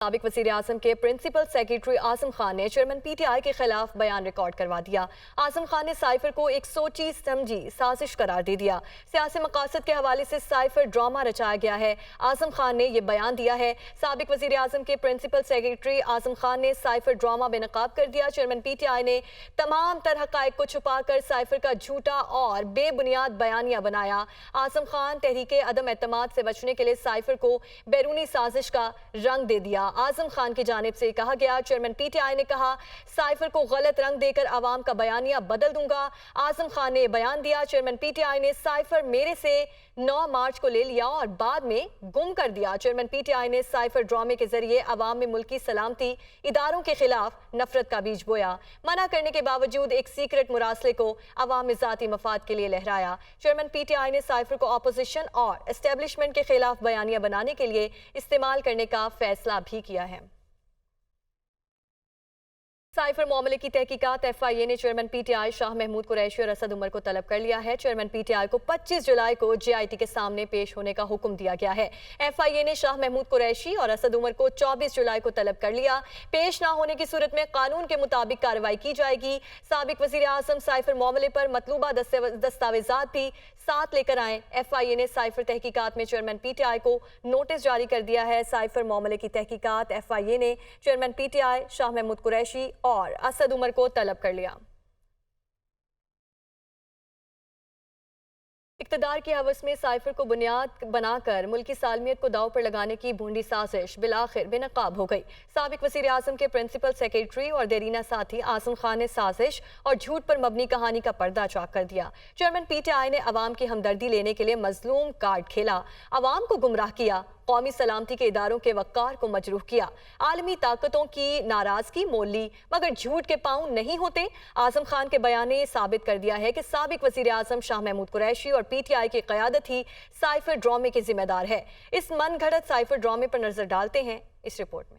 سابق وزیر اعظم کے پرنسپل سیکریٹری اعظم خان نے چیئرمین پی ٹی آئی کے خلاف بیان ریکارڈ کروا دیا۔ اعظم خان نے سائفر کو ایک سوچی سمجھی سازش قرار دے دیا۔ سیاسی مقاصد کے حوالے سے سائفر ڈرامہ رچایا گیا ہے۔ اعظم خان نے یہ بیان دیا ہے۔ سابق وزیر اعظم کے پرنسپل سیکریٹری اعظم خان نے سائفر ڈرامہ بے نقاب کر دیا۔ چیئرمین پی ٹی آئی نے تمام تر حقائق کو چھپا کر سائفر کا جھوٹا اور بے بنیاد بیانیہ بنایا۔ اعظم خان تحریک عدم اعتماد سے بچنے کے لیے سائفر کو بیرونی سازش کا رنگ دے دیا۔ اعظم خان کی جانب سے کہا گیا، چیئرمین پی ٹی آئی نے کہا سائفر کو غلط رنگ دے کر عوام کا بیانیہ بدل دوں گا۔ اعظم خان نے بیان دیا، چیئرمین پی ٹی آئی نے سائفر میرے سے 9 مارچ کو لے لیا اور بعد میں گم کر دیا۔ چیئرمین پی ٹی آئی نے سائفر ڈرامے کے ذریعے عوام میں ملکی سلامتی اداروں کے خلاف نفرت کا بیج بویا۔ منع کرنے کے باوجود ایک سیکرٹ مراسلے کو عوام میں ذاتی مفاد کے لیے لہرایا۔ چیئرمین پی ٹی آئی نے سائفر کو اپوزیشن اور اسٹیبلشمنٹ کے خلاف بیانیہ بنانے کے لیے استعمال کرنے کا فیصلہ بھی کیا ہے۔ سائفر معاملے کی تحقیقات ایف آئی اے نے chairman P T I Shah Mahmood Qureshi اور اسد عمر کو طلب کر لیا ہے۔ چیئرمین پی ٹی آئی کو 25 جولائی کو جے آئی ٹی کے سامنے پیش ہونے کا حکم دیا گیا ہے۔ ایف آئی اے نے شاہ محمود قریشی اور اسد عمر کو 24 جولائی کو طلب کر لیا۔ پیش نہ ہونے کی صورت میں قانون کے مطابق کارروائی کی جائے گی۔ سابق وزیر اعظم سائفر معاملے پر مطلوبہ دستاویزات بھی ساتھ لے کر آئیں۔ ایف آئی اے نے سائفر تحقیقات میں چیئرمین پی ٹی آئی کو نوٹس جاری کر دیا ہے۔ سائفر معاملے کی تحقیقات ایف آئی اے نے chairman P T I Shah Mahmood Qureshi اور اسد عمر کو طلب کر لیا۔ اقتدار کی حوث میں سائفر کو بنیاد بنا کر ملکی سالمیت کو داؤ پر لگانے کی بھونڈی سازش بالآخر بے نقاب ہو گئی۔ سابق وزیر اعظم کے پرنسپل سیکریٹری اور دیرینہ ساتھی اعظم خان نے سازش اور جھوٹ پر مبنی کہانی کا پردہ چاک کر دیا۔ چیئرمین پی ٹی آئی نے عوام کی ہمدردی لینے کے لیے مظلوم کارڈ کھیلا، عوام کو گمراہ کیا، قومی سلامتی کے اداروں کے وقار کو مجروح کیا، عالمی طاقتوں کی ناراضگی مول لی، مگر جھوٹ کے پاؤں نہیں ہوتے۔ اعظم خان کے بیان نے یہ ثابت کر دیا ہے کہ سابق وزیر اعظم شاہ محمود قریشی اور پی ٹی آئی کی قیادت ہی سائفر ڈرامے کے ذمہ دار ہے۔ اس من گھڑت سائفر ڈرامے پر نظر ڈالتے ہیں اس رپورٹ میں۔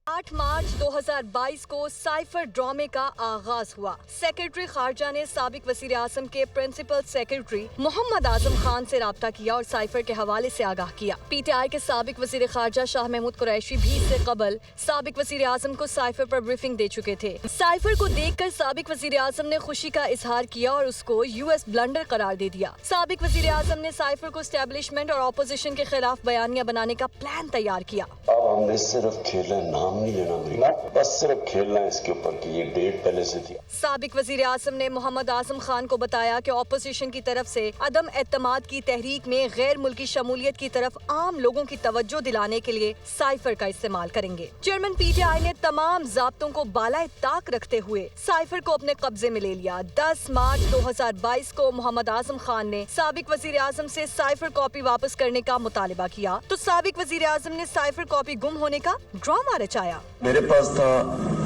8 مارچ 2022 کو سائفر ڈرامے کا آغاز ہوا۔ سیکریٹری خارجہ نے سابق وزیر اعظم کے پرنسپل سیکریٹری محمد اعظم خان سے رابطہ کیا اور سائفر کے حوالے سے آگاہ کیا۔ پی ٹی آئی کے سابق وزیر خارجہ شاہ محمود قریشی بھی اس سے قبل سابق وزیر اعظم کو سائفر پر بریفنگ دے چکے تھے۔ سائفر کو دیکھ کر سابق وزیر اعظم نے خوشی کا اظہار کیا اور اس کو یو ایس بلنڈر قرار دے دیا۔ سابق وزیر اعظم نے سائفر کو اسٹیبلشمنٹ اور اپوزیشن کے خلاف بیانیہ بنانے کا پلان تیار کیا۔ اب ہم نے صرف کھیلنا نام نہیں لینا امریکہ، بس صرف کھیلنا اس کے اوپر کہ یہ ڈیٹ پہلے سے تھی۔ سابق وزیر اعظم نے محمد اعظم خان کو بتایا کہ اپوزیشن کی طرف سے عدم اعتماد کی تحریک میں غیر ملکی شمولیت کی طرف عام لوگوں کی توجہ دلانے کے لیے سائفر کا استعمال کریں گے۔ چیئرمین پی ٹی آئی نے تمام ضابطوں کو بالائے طاق رکھتے ہوئے سائفر کو اپنے قبضے میں لے لیا۔ 10 مارچ 2022 کو محمد اعظم خان نے سابق وزیر اعظم سے سائفر کاپی واپس کرنے کا مطالبہ کیا تو سابق وزیر اعظم نے سائفر کاپی گم ہونے کا ڈرامہ رچایا۔ میرے پاس تھا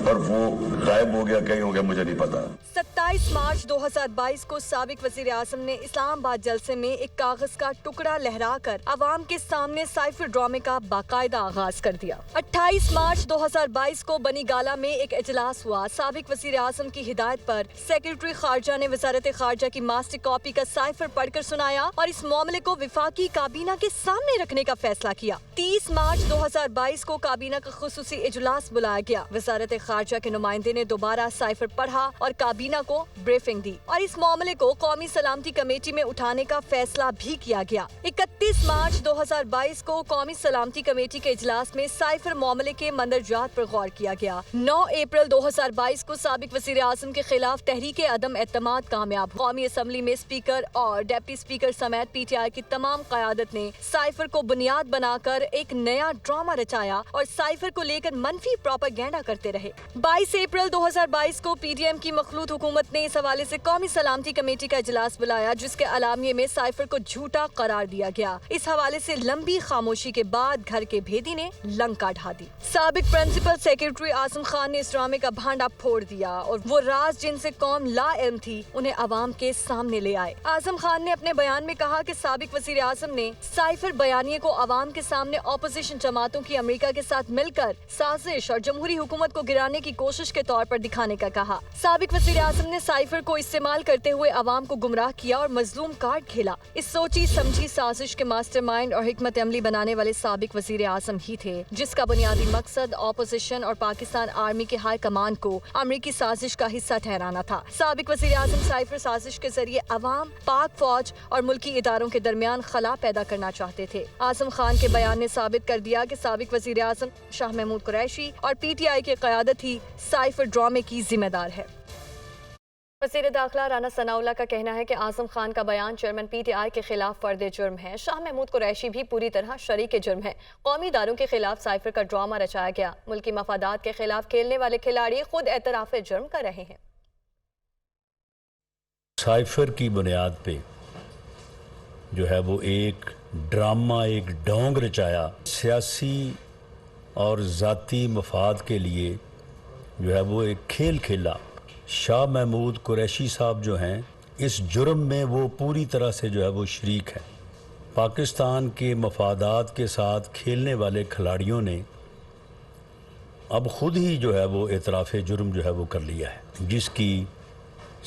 اور وہ غائب ہو گیا، کہیں ہو گیا، مجھے نہیں پتا۔ 27 مارچ 2022 کو سابق وزیر اعظم نے اسلام آباد جلسے میں ایک کاغذ کا ٹکڑا لہرا کر عوام کے سامنے سائفر ڈرامے کا باقاعدہ آغاز کر دیا۔ 28 مارچ 2022 کو بنی گالہ میں ایک اجلاس ہوا۔ سابق وزیر اعظم کی ہدایت پر سیکریٹری خارجہ نے وزارت خارجہ کی ماسٹر کاپی کا سائفر پڑھ کر سنایا اور اس معاملے کو وفاقی کابینہ کے سامنے رکھنے کا فیصلہ کیا۔ 30 مارچ 2022 کو کابینہ کا خصوصی اجلاس بلایا گیا۔ وزارت خارجہ کے نمائندے نے دوبارہ سائفر پڑھا اور کابینہ کو بریفنگ دی اور اس معاملے کو قومی سلامتی کمیٹی میں اٹھانے کا فیصلہ بھی کیا گیا۔ 31 مارچ 2022 کو قومی سلامتی کمیٹی کے اجلاس میں سائفر معاملے کے مندرجات پر غور کیا گیا۔ 9 اپریل 2022 کو سابق وزیر اعظم کے خلاف تحریک عدم اعتماد کامیاب۔ قومی اسمبلی میں اسپیکر اور ڈپٹی اسپیکر سمیت پی ٹی آئی کی تمام قیادت نے سائفر کو بنیاد بنا کر ایک نیا ڈرامہ رچایا اور سائفر کو لے کر منفی پروپیگنڈا کرتے رہے۔ 22 اپریل 2022 کو پی ڈی ایم کی مخلوط حکومت نے اس حوالے سے قومی سلامتی کمیٹی کا اجلاس بلایا جس کے اعلامیے میں سائفر کو جھوٹا قرار دیا گیا۔ اس حوالے سے لمبی خاموشی کے بعد گھر کے بھیدی نے لنکا ڈھا دی۔ سابق پرنسپل سیکریٹری اعظم خان نے اس ڈرامے کا بھانڈا پھوڑ دیا اور وہ راز جن سے قوم لا علم تھی انہیں عوام کے سامنے لے آئے۔ اعظم خان نے اپنے بیان میں کہا کہ سابق وزیر اعظم نے سائفر بیانیے کو عوام کے سامنے اپوزیشن جماعتوں کی امریکہ کے ساتھ مل کر साजिश और जमहूरी हुकूमत को गिराने की कोशिश के तौर पर दिखाने का कहा। साबिक वज़ीर आज़म ने साइफर को इस्तेमाल करते हुए अवाम को गुमराह किया और मजलूम कार्ड खेला। इस सोची समझी साजिश के मास्टरमाइंड और हिकमत अमली बनाने वाले साबिक वज़ीर आज़म ही थे, जिसका बुनियादी मकसद ऑपोजिशन और पाकिस्तान आर्मी के हाई कमान को अमरीकी साजिश का हिस्सा ठहराना था। साबिक वज़ीर आज़म साइफर साजिश के जरिए अवाम, पाक फौज और मुल्की इदारों के दरमियान खला पैदा करना चाहते थे। आज़म खान के बयान ने साबित कर दिया कि साबिक वज़ीर आज़म शाह महमूद कुरैशी और PTI की क़यादत ही साइफर ड्रामे की जिम्मेदार है। वज़ीर दाखिला राना सनाउल्लाह का कहना है कि आज़म खान का बयान चेयरमैन PTI के खिलाफ फर्द जुर्म है। शाह महमूद कुरैशी भी पूरी तरह शरीक जुर्म है। कौमी इदारों के खिलाफ साइफर का ड्रामा रचाया गया। मुल्की मफादात के खिलाफ खेलने वाले खिलाड़ी खुद एतराफ़ जुर्म कर रहे हैं। साइफर की बुनियाद पे जो है वो एक ड्रामा, एक ढोंग रचाया, सियासी और ज़ाती मफाद के लिए जो है वो एक खेल खेला। शाह महमूद कुरैशी साहब जो हैं इस जुर्म में वो पूरी तरह से जो है वो शरीक हैं। पाकिस्तान के मफादात के साथ खेलने वाले खिलाड़ियों ने अब ख़ुद ही जो है वो एतराफ़ जुर्म जो है वो कर लिया है, जिसकी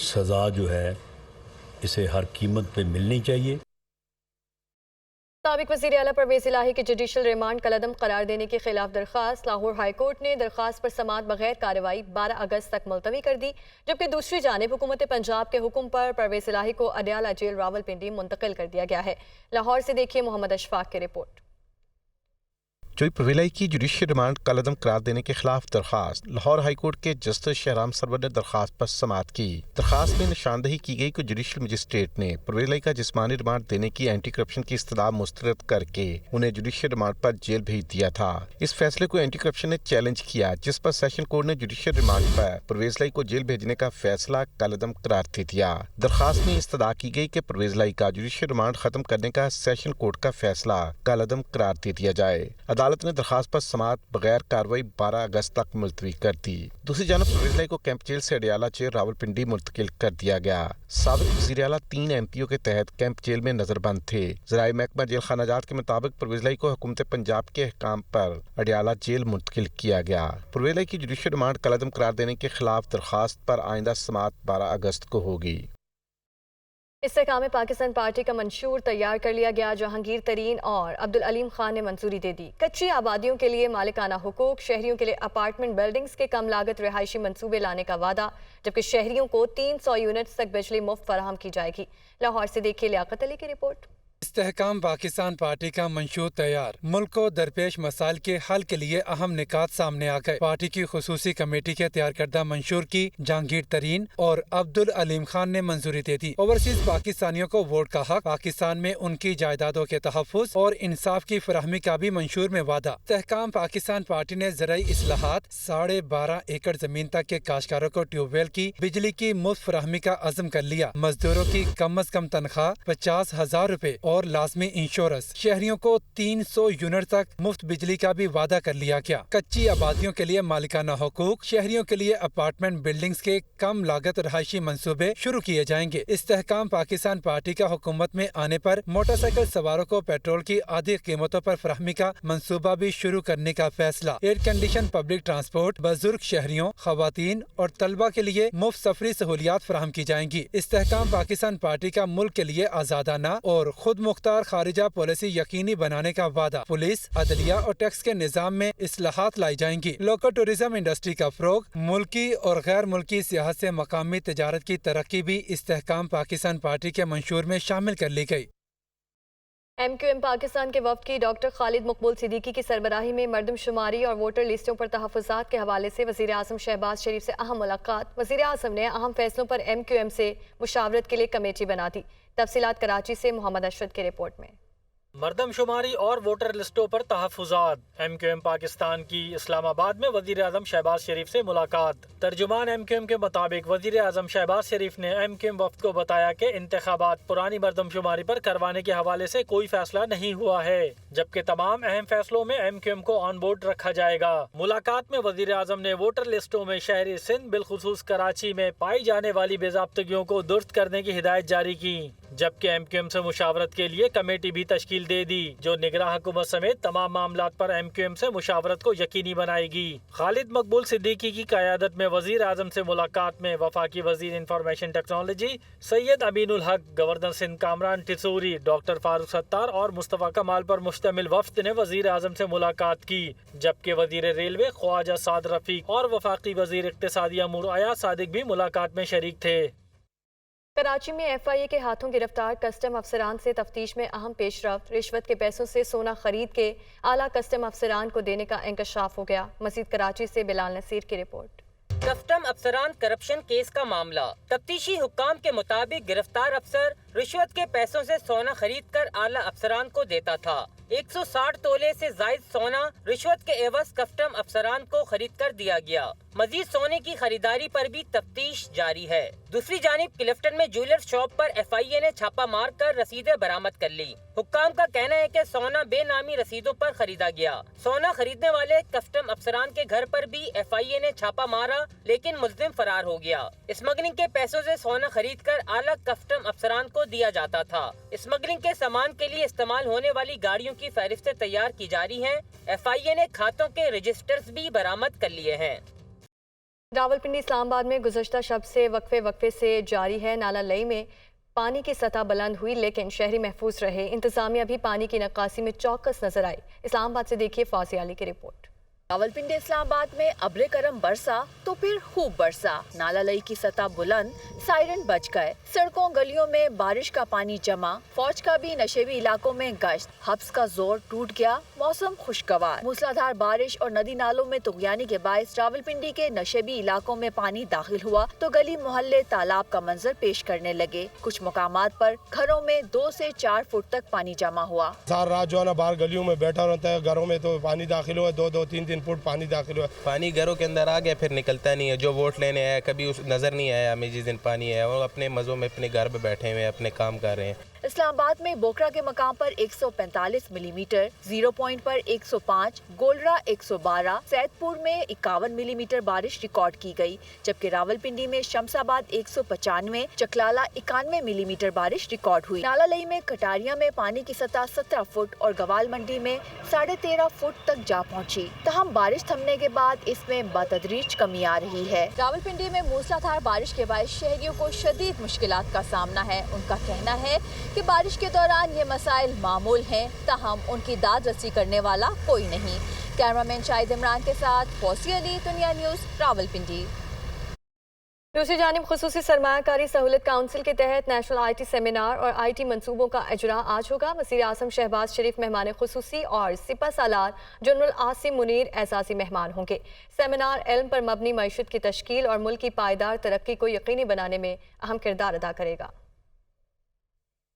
सज़ा जो है इसे हर कीमत पे मिलनी चाहिए। साबिक वज़ीर आला परवेज़ इलाही के जुडिशल रिमांड कलअदम करार देने के खिलाफ दरख्वास्त। लाहौर हाई कोर्ट ने दरख्वास्त पर समाअत बगैर कार्रवाई 12 अगस्त तक मुलतवी कर दी, जबकि दूसरी जानिब हुकूमत पंजाब के हुक्म पर परवेज़ इलाही को अडयाला जेल रावलपिंडी मुंतकिल कर दिया गया है। लाहौर से देखिए मोहम्मद अशफाक की रिपोर्ट। जोई परवेज़ इलाही की जुडिशल रिमांड कलअदम करार देने के खिलाफ दरख्वास्त। लाहौर हाई कोर्ट के जस्टिस शहराम सरवर ने दरख्वास्त पर समाअत की। दरख्वास्त में निशानदही की गई कि जुडिशल मजिस्ट्रेट ने परवेज़ इलाही का जिस्मानी रिमांड देने की एंटी करप्शन की इस्तदा मुस्तरद करके उन्हें जुडिशल रिमांड पर जेल भेज दिया था। इस फैसले को एंटी करप्शन ने चैलेंज किया, जिस पर सेशन कोर्ट ने जुडिशल रिमांड पर परवेज़ इलाही को जेल भेजने का फैसला कलअदम करार दे दिया। दरख्वास्त में इस्तदा की गई कि परवेज़ इलाही का जुडिशल रिमांड खत्म करने का सेशन कोर्ट का फैसला कलअदम करार दे दिया जाए। अदालत ने दरख्वास्त पर समाअत बगैर कार्रवाई 12 अगस्त तक मुलतवी कर दी। दूसरी जानब परवेज़ इलाही को कैंप जेल से अडयाला जेल रावलपिंडी मुंतकिल कर दिया गया। साबिक वज़ीर आला 3 MPO के तहत कैंप जेल में नजरबंद थे। ज़राए महकमा जेल खानाजात के मुताबिक परवेज़ इलाही को हुकूमत पंजाब के अहकाम पर अडयाला जेल मुंतकिल किया गया। परवेज़ इलाही की जुडिशल रिमांड कलअदम करार देने के खिलाफ दरख्वास्त पर आइंदा समाअत 12 अगस्त को होगी। इस्तेहकाम पाकिस्तान पार्टी का मंशूर तैयार कर लिया गया। जहांगीर तरीन और अब्दुल अलीम खान ने मंजूरी दे दी। कच्ची आबादियों के लिए मालिकाना हुकूक, शहरियों के लिए अपार्टमेंट बिल्डिंग्स के कम लागत रिहायशी मंसूबे लाने का वादा, जबकि शहरियों को 300 यूनिट्स तक बिजली मुफ्त फराहम की जाएगी। लाहौर से देखिए लियाकत अली की रिपोर्ट। इस्तेहकाम पाकिस्तान पार्टी का मंशूर तैयार। मुल्क को दरपेश मसाइल के हल के लिए अहम निकात सामने आ गए। पार्टी की खुसूसी कमेटी के तैयार करदा मंशूर की जहांगीर तरीन और अब्दुल अलीम खान ने मंजूरी दे दी। ओवरसीज पाकिस्तानियों को वोट का हक, पाकिस्तान में उनकी जायदादों के तहफ़्फ़ुज़ और इंसाफ की फराहमी का भी मंशूर में वादा। इस्तेहकाम पाकिस्तान पार्टी ने ज़राई इस्लाहात, 12.5 एकड़ जमीन तक के काश्तकारों को ट्यूबवेल की बिजली की मुफ्त फराहमी का अज़म कर लिया। मजदूरों की कम अज कम तनख्वाह 50,000 रुपए और लाजमी इंश्योरेंस। शहरियों को 300 यूनिट तक मुफ्त बिजली का भी वादा कर लिया गया। कच्ची आबादियों के लिए मालिकाना हुकूक, शहरियों के लिए अपार्टमेंट बिल्डिंग्स के कम लागत रहायशी मंसूबे शुरू किए जाएंगे। इस्तेहकाम पाकिस्तान पार्टी का हुकूमत में आने पर मोटरसाइकिल सवारों को पेट्रोल की आधी कीमतों पर फराहमी का मंसूबा भी शुरू करने का फैसला। एयर कंडीशन पब्लिक ट्रांसपोर्ट, बुजुर्ग शहरियों, खवातीन और तलबा के लिए मुफ्त सफरी सहूलियात फराहम की जाएंगी। इस्तेहकाम पाकिस्तान पार्टी का मुल्क के लिए आजादाना और खुद मुख्तार खारिजा पॉलिसी यकीनी बनाने का वादा। पुलिस, अदलिया और टैक्स के निजाम में इस्लाहात लाई जाएंगी। लोकल टूरिज्म इंडस्ट्री का फरोग, मुल्की और गैर मुल्की सियाहत से मकामी तजारत की तरक्की भी इस्तेहकाम पाकिस्तान पार्टी के मंशूर में शामिल कर ली गई। MQM पाकिस्तान के वफ्द की डॉक्टर खालिद मकबूल सिद्दीकी की सरबराही में मरदमशुमारी और वोटर लिस्टों पर तहफ़्फ़ुज़ात के हवाले से वज़ीर आज़म शहबाज शरीफ से अहम मुलाकात। वज़ीर आज़म ने अहम फैसलों पर MQM से मुशावरत के लिए कमेटी बना दी। तफसीलात कराची से मोहम्मद अशरद की रिपोर्ट में। मरदमशुमारी और वोटर लिस्टों पर तहफ़्फ़ुज़ात। MQM पाकिस्तान की इस्लामाबाद में वज़ीर आज़म शहबाज शरीफ से मुलाकात। तर्जुमान MQM के मुताबिक वज़ीर आज़म शहबाज शरीफ ने MQM वफ़द को बताया कि इंतखाबात पुरानी मरदमशुमारी पर करवाने के हवाले से कोई फैसला नहीं हुआ है, जबकि तमाम अहम फैसलों में MQM को ऑन बोर्ड रखा जाएगा। मुलाकात में वज़ीर आज़म ने वोटर लिस्टों में शहरी सिंध बिलखुसूस कराची में पाई जाने वाली बेज़ाब्तगियों को दुरुस्त करने की हिदायत जारी की। जबकि MQM से मुशावरत के लिए कमेटी भी तश्कील दे दी जो निगरां हुकूमत समेत तमाम मामलात पर MQM से मुशावरत को यकीनी बनाएगी। खालिद मकबूल सिद्दीकी की क़यादत में वज़ीर आज़म से मुलाकात में वफाकी वज़ीर इंफॉर्मेशन टेक्नोलॉजी सैयद अमीनुल हक, गवर्नर सिंध कामरान टिसूरी, डॉक्टर फारूक सत्तार और मुस्तफ़ा कमाल पर मुश्तमिल वफ़द ने वज़ीर आज़म से मुलाकात की, जबकि वज़ीर रेलवे ख्वाजा साद रफ़ीक और वफाकी वज़ीर इक़्तिसादी अमूर अयाज सादिक भी मुलाकात में शरीक थे। कराची में FIA के हाथों गिरफ्तार कस्टम अफसरान से तफ्तीश में अहम पेशरफ्त, रिश्वत के पैसों से सोना खरीद के आला कस्टम अफसरान को देने का इंकशाफ हो गया। मजीद कराची से बिलाल नसीर की रिपोर्ट। कस्टम अफसरान करप्शन केस का मामला। तफ्तीशी हुक्काम के मुताबिक गिरफ्तार अफसर रिश्वत के पैसों से सोना खरीद कर आला अफसरान को देता था। 160 तोले से जायद सोना रिश्वत के एवज कस्टम अफसरान को खरीद कर दिया गया। मजीद सोने की खरीदारी पर भी तफ्तीश जारी है। दूसरी जानिब क्लिफ्टन में ज्वेलर शॉप पर FIA ने छापा मार कर रसीदें बरामद कर ली। हुक्काम का कहना है कि सोना बेनामी रसीदों पर खरीदा गया। सोना खरीदने वाले कस्टम अफसरान के घर पर भी FIA ने छापा मारा, लेकिन मुल्जिम फरार हो गया। स्मगलिंग के पैसों से सोना खरीद कर आला कस्टम अफसरान को दिया जाता था। स्मगलिंग के सामान के लिए इस्तेमाल होने वाली गाड़ियों की फहरिस्तें तैयार की जा रही हैं। FIA ने खातों के रजिस्टर्स भी बरामद कर लिए हैं। रावलपिंडी इस्लामाबाद में गुज़श्ता शब से वक्फे से जारी है नाला लई में पानी की सतह बुलंद हुई, लेकिन शहरी महफूज रहे। इंतजामिया भी पानी की नक्कासी में चौकस नजर आई। इस्लामाबाद से देखिए फाज़िया अली की रिपोर्ट। रावलपिंडी इस्लामाबाद में अब्रे करम बरसा तो फिर खूब बरसा। नाला लई की सतह बुलंद, सायरन बज गए। सड़कों गलियों में बारिश का पानी जमा। फौज का भी नशेबी इलाकों में गश्त। हब्स का जोर टूट गया। मौसम खुशगवार। मूसलाधार बारिश और नदी नालों में तुगयानी के बायस रावलपिंडी के नशेबी इलाकों में पानी दाखिल हुआ तो गली मोहल्ले तालाब का मंजर पेश करने लगे। कुछ मकामात पर घरों में 2 से 4 फुट तक पानी जमा हुआ। सारा रात जो है ना बाहर गलियों में बैठा रहता है। घरों में तो पानी दाखिल हुआ, 2-2, 3-3 फुट पानी दाखिल हुआ। पानी घरों के अंदर आ गया, फिर निकलता नहीं है। जो वोट लेने आया कभी उस नजर नहीं आया हमें जिस दिन पानी है, और अपने मज़ों में अपने घर पे बैठे हुए अपने काम कर रहे हैं। इस्लामाबाद में बोकरा के मकाम पर 145 मिलीमीटर, 0 पॉइंट पर 105, गोलरा 112, सैदपुर में 51 मिलीमीटर बारिश रिकॉर्ड की गई, जबकि रावलपिंडी में शमसाबाद 195, चकलाला 91 मिलीमीटर बारिश रिकॉर्ड हुई। नाला लई में कटारिया में पानी की सतह 17 फुट और गवाल मंडी में 13.5 फुट तक जा पहुंची। तहम बारिश थमने के बाद इसमें बतदरीज कमी आ रही है। रावलपिंडी में मूसलाधार बारिश के बाद शहरियों को शदीद मुश्किलात का सामना है। उनका कहना है कि बारिश के दौरान ये मसाइल मामूल हैं, ताहम उनकी दाद रसी करने वाला कोई नहीं। कैमरामैन शाहिद इमरान के साथ फाज़िया अली, दुनिया न्यूज़, रावलपिंडी। दूसरी जानिब खुसूसी सरमायाकारी सहूलत काउंसिल के तहत नेशनल IT सेमिनार और IT मंसूबों का इजरा आज होगा। वज़ीर आज़म शहबाज शरीफ मेहमान खुसूसी और सिपा सालार जनरल आसिम मुनीर एजाज़ी मेहमान होंगे। सेमिनार इल्म पर मबनी मईशत की तश्कील और मुल्क की पायदार तरक्की को यकीनी बनाने में अहम किरदार अदा करेगा।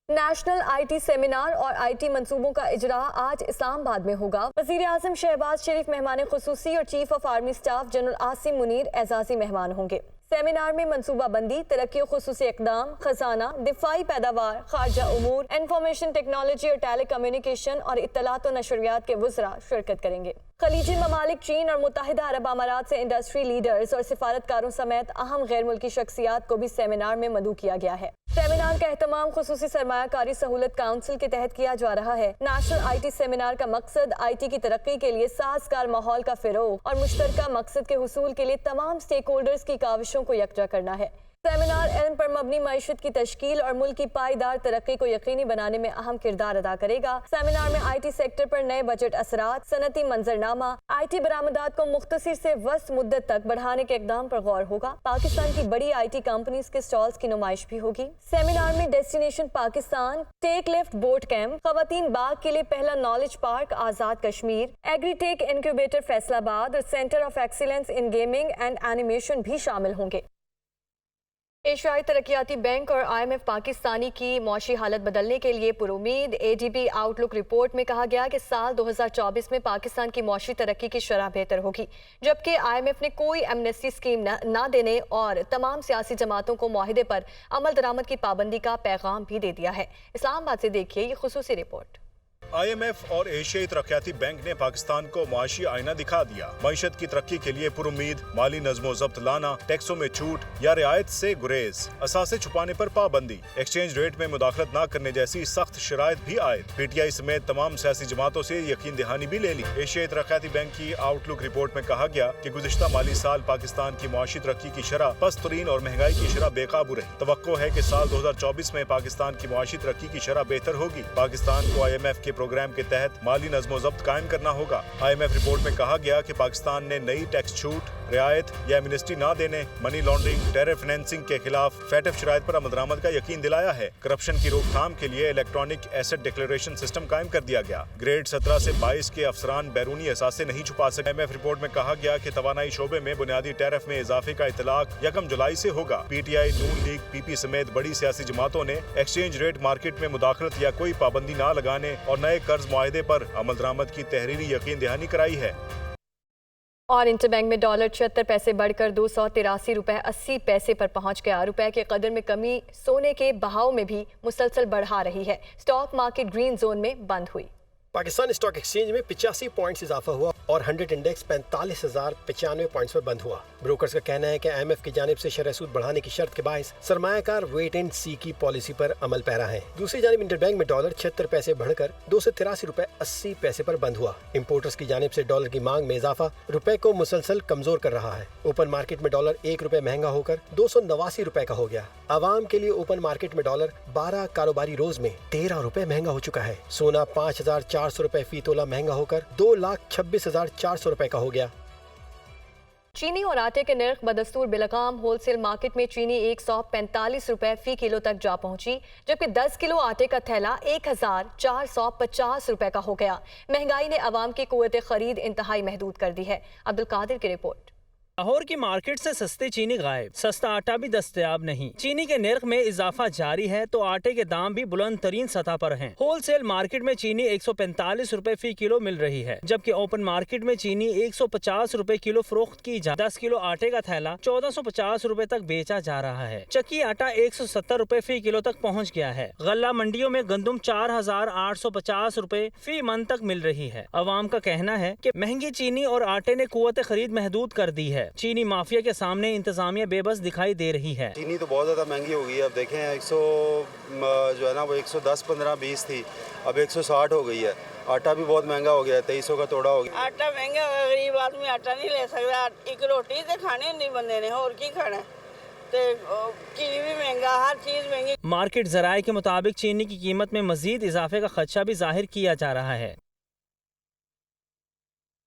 नेशनल IT सेमिनार और IT मंसूबों का इजरा आज इस्लामाबाद में होगा। वज़ीर आज़म शहबाज शरीफ मेहमान खुसूसी और chief of army staff general Asim Munir एजाज़ी मेहमान होंगे। सेमिनार में मनसूबा बंदी, तरक्की और खुसूसी इक़दाम, खजाना, दिफाई पैदावार, खारजा उमूर, इंफॉर्मेशन टेक्नोलॉजी और टेली कम्युनिकेशन और इत्तलात और नशरियात के वज़रा शिरकत करेंगे। खलीजी ममालिक चीन और मुत्तहिदा अरब अमारात से इंडस्ट्री लीडर्स और सिफारतकारों समेत अहम गैर मुल्की शख्सियात को भी सेमिनार में मदऊ किया गया है। सेमिनार का एहतमाम खुसूसी सरमायाकारी सहूलत काउंसिल के तहत किया जा रहा है। नेशनल IT सेमिनार का मकसद IT की तरक्की के लिए साजगार माहौल का फ़रोग़ और मुश्तरका मकसद के हुसूल के लिए तमाम स्टेक होल्डर्स की काविशों को यकजा करना है। सेमिनार इल्म पर मबनी मईशत की तश्कील और मुल्क की पायदार तरक्की को यकीनी बनाने में अहम किरदार अदा करेगा। सेमिनार में IT सेक्टर पर नए बजट असरात, सनती मंजरनामा, IT बरामदात को मुख्तसर से वस्त मुद्दत तक बढ़ाने के इक़दाम पर गौर होगा। पाकिस्तान की बड़ी IT कंपनीज के स्टॉल्स की नुमाइश भी होगी। सेमिनार में destination Pakistan, tech lift boot camp, खवातीन बाग के लिए पहला knowledge park Azad Kashmir, agritech incubator Faisalabad और centre of excellence in gaming and animation भी शामिल होंगे। एशियाई तरक्याती बैंक और IMF पाकिस्तानी की मौशी हालत बदलने के लिए पुरुमीद। ADB आउटलुक रिपोर्ट में कहा गया कि साल 2024 में पाकिस्तान की मौशी तरक्की की शरह बेहतर होगी, जबकि IMF ने कोई एमनेस्टी स्कीम ना देने और तमाम सियासी जमातों को मुआहिदे पर अमल दरामद की पाबंदी का पैगाम भी दे दिया है। इस्लामाबाद से देखिए ये खुसूसी रिपोर्ट। IMF और एशियाई तरक्याती बैंक ने पाकिस्तान को मुआशी आईना दिखा दिया। मईशत की तरक्की के लिए पुरुम्मीद माली नज़्मो ज़ब्त लाना, टैक्सों में छूट या रियायत से गुरेज, असासे छुपाने पर पाबंदी, एक्सचेंज रेट में मुदाखलत न करने जैसी सख्त शराइत भी आए। PTI समेत तमाम सियासी जमातों से यकीन दहानी भी ले ली। एशियाई तरक्याती बैंक की आउटलुक रिपोर्ट में कहा गया कि गुज़िश्ता माली साल पाकिस्तान की मुआशी तरक्की की शरह पस्त तरीन और महंगाई की शरह बेकाबू रही। तवक्को है कि साल 2024 में पाकिस्तान की मुआशी तरक्की की शरह बेहतर होगी। पाकिस्तान को IMF के प्रोग्राम के तहत माली नज़्मो ज़ब्त कायम करना होगा। IMF रिपोर्ट में कहा गया कि पाकिस्तान ने नई टैक्स छूट, रियायत या एमनेस्टी न देने, मनी लॉन्ड्रिंग, टेरर फाइनेंसिंग के खिलाफ फैटफ शराइत पर अमल दरामद का यकीन दिलाया है। करप्शन की रोकथाम के लिए इलेक्ट्रॉनिक एसेट डिक्लेरेशन सिस्टम कायम कर दिया गया। ग्रेड 17 से 22 के अफसरान बैरूनी असासे नहीं छुपा सके। IMF रिपोर्ट में कहा गया कि तवानाई शोबे में बुनियादी टैरिफ में इजाफे का इतलाक 1 जुलाई से होगा। PTI, नून लीग, PP समेत बड़ी सियासी जमातों ने एक्सचेंज रेट मार्केट में मुदाखलत या कोई पाबंदी न लगाने और नए कर्ज मुआहदे पर अमल दरामद की तहरीरी यकीन दहानी कराई है। और इंटरबैंक में डॉलर 76 पैसे बढ़कर 283 रुपए 80 पैसे पर पहुंच गया। रुपए के कदर में कमी सोने के बहाव में भी मुसलसल बढ़ा रही है। स्टॉक मार्केट ग्रीन जोन में बंद हुई। पाकिस्तान स्टॉक एक्सचेंज में 85 पॉइंट्स इजाफा हुआ और 100 इंडेक्स 45,095 पॉइंट्स पर बंद हुआ। ब्रोकर्स का कहना है कि IMF की जानिब से शरह सूद बढ़ाने की शर्त के बायस सरमायाकार वेट एंड सी की पॉलिसी पर अमल पैरा है। दूसरी जानिब इंटरबैंक में डॉलर 76 पैसे बढ़कर 283 रुपए 80 पैसे पर बंद हुआ। इंपोर्टर्स की जानिब से डॉलर की मांग में इजाफा रुपए को मुसलसल कमजोर कर रहा है। ओपन मार्केट में डॉलर 1 रुपए महंगा होकर 289 रुपए का हो गया। आवाम के लिए ओपन मार्केट में डॉलर 12 कारोबारी रोज में 13 रुपए महंगा हो चुका है। सोना 5,400 रुपए फी तोला महंगा होकर 2,26,400 रुपए का हो गया। चीनी और आटे के नर्ख बदस्तूर बिलगाम होलसेल मार्केट में चीनी 145 रुपए फी किलो तक जा पहुंची, जबकि 10 किलो आटे का थैला 1,450 रुपए का हो गया। महंगाई ने अवाम की कुव्वत खरीद इंतहाई महदूद कर दी है। अब्दुल कादिर की रिपोर्ट। लाहौर की मार्केट से सस्ते चीनी गायब, सस्ता आटा भी दस्तयाब नहीं। चीनी के नर्ख में इजाफा जारी है तो आटे के दाम भी बुलंद तरीन सतह पर हैं। होलसेल मार्केट में चीनी 145 रुपए फी किलो मिल रही है, जबकि ओपन मार्केट में चीनी 150 रुपए किलो फरोख्त की जा। 10 किलो आटे का थैला 1450 रुपए तक बेचा जा रहा है। चक्की आटा 170 रुपए फी किलो तक पहुँच गया है। गल्ला मंडियों में गंदुम 4,850 रुपए फी मन तक मिल रही है। अवाम का कहना है कि महंगी चीनी और आटे ने कुव्वत खरीद महदूद कर दी है। चीनी माफिया के सामने इंतजामिया बेबस दिखाई दे रही है। चीनी तो बहुत ज़्यादा महंगी हो गई है। अब देखें 100 जो है ना वो 110, 15, 20 थी, अब 160 हो गई है। आटा भी बहुत महंगा हो गया है, 2300 का तोड़ा हो गया। आटा महंगा हो गया, गरीब आदमी आटा नहीं ले सकता। एक रोटी तो खाने नहीं बंदे ने, और की खाना। घी भी महंगा, हर चीज महंगी। मार्केट जराये के मुताबिक चीनी की कीमत में मजीद इजाफे का खदशा भी जाहिर किया जा रहा है।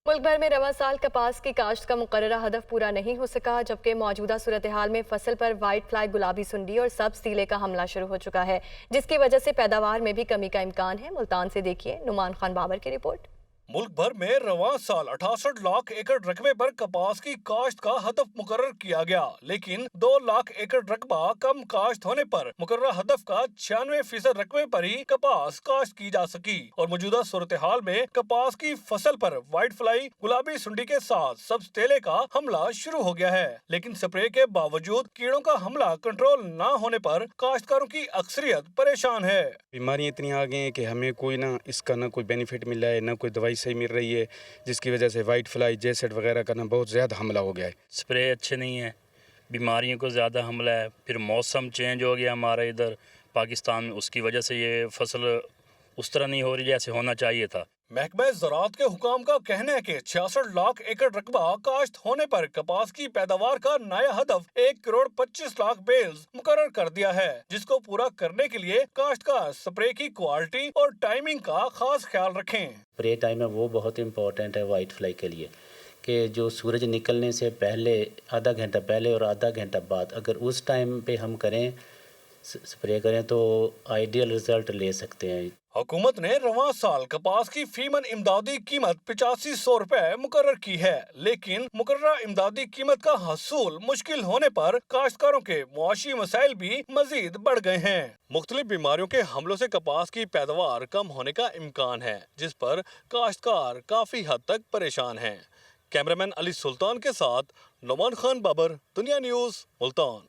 मुल्क भर में रवा साल कपास की काश्त का मुकर्ररा हदफ पूरा नहीं हो सका, जबकि मौजूदा सूरत हाल में फसल पर वाइट फ्लाई, गुलाबी सुंडी और सब्ज तीले का हमला शुरू हो चुका है, जिसकी वजह से पैदावार में भी कमी का इम्कान है। मुल्तान से देखिए नुमान खान बाबर की रिपोर्ट। मुल्क भर में रवां साल 68 लाख एकड़ रकबे पर कपास की काश्त का हदफ मुकर्रर किया गया, लेकिन 2 लाख एकड़ रकबा कम काश्त होने पर मुकर्रर हदफ का 96% रकबे पर ही कपास काश्त की जा सकी। और मौजूदा सूरत हाल में कपास की फसल पर व्हाइट फ्लाई, गुलाबी सुंडी के साथ सब्ज तेले का हमला शुरू हो गया है, लेकिन स्प्रे के बावजूद कीड़ों का हमला कंट्रोल न होने पर काश्तकारों की अक्सरियत परेशान है। बीमारियां इतनी आ गई हैं कि हमें कोई ना इसका ना कोई बेनिफिट मिल रहा है, ना कोई दवाई सही मिल रही है, जिसकी वजह से वाइट फ्लाई, जेसेट वगैरह का ना बहुत ज़्यादा हमला हो गया है। स्प्रे अच्छे नहीं है, बीमारियों को ज़्यादा हमला है, फिर मौसम चेंज हो गया हमारे इधर पाकिस्तान में, उसकी वजह से ये फसल उस तरह नहीं हो रही जैसे होना चाहिए था। महकमा ज़राअत के हुकाम का कहना है कि 66 लाख एकड़ रकबा काश्त होने पर कपास की पैदावार का नया हदफ 1,25,00,000 बेल्स मुकर्रर कर दिया है, जिसको पूरा करने के लिए काश्तकार स्प्रे की क्वालिटी और टाइमिंग का खास ख्याल रखें। स्प्रे टाइम है वो बहुत इम्पोर्टेंट है वाइट फ्लाई के लिए, कि जो सूरज निकलने से पहले आधा घंटा पहले और आधा घंटा बाद अगर उस टाइम पे हम करें, स्प्रे करें तो आइडियल रिजल्ट ले सकते हैं। हुकूमत ने रवां साल कपास की फीमन इमदादी कीमत 8500 रुपए मुकर्रर की है, लेकिन मुकर्ररा इमदादी कीमत का हसूल मुश्किल होने पर काश्तकारों के मुआशी मसाइल भी मजीद बढ़ गए हैं। मुख्तलिफ बीमारियों के हमलों से कपास की पैदावार कम होने का इम्कान है, जिस पर काश्तकार काफी हद तक परेशान हैं। कैमरामैन अली सुल्तान के साथ नुमान खान बाबर, दुनिया न्यूज, मुल्तान।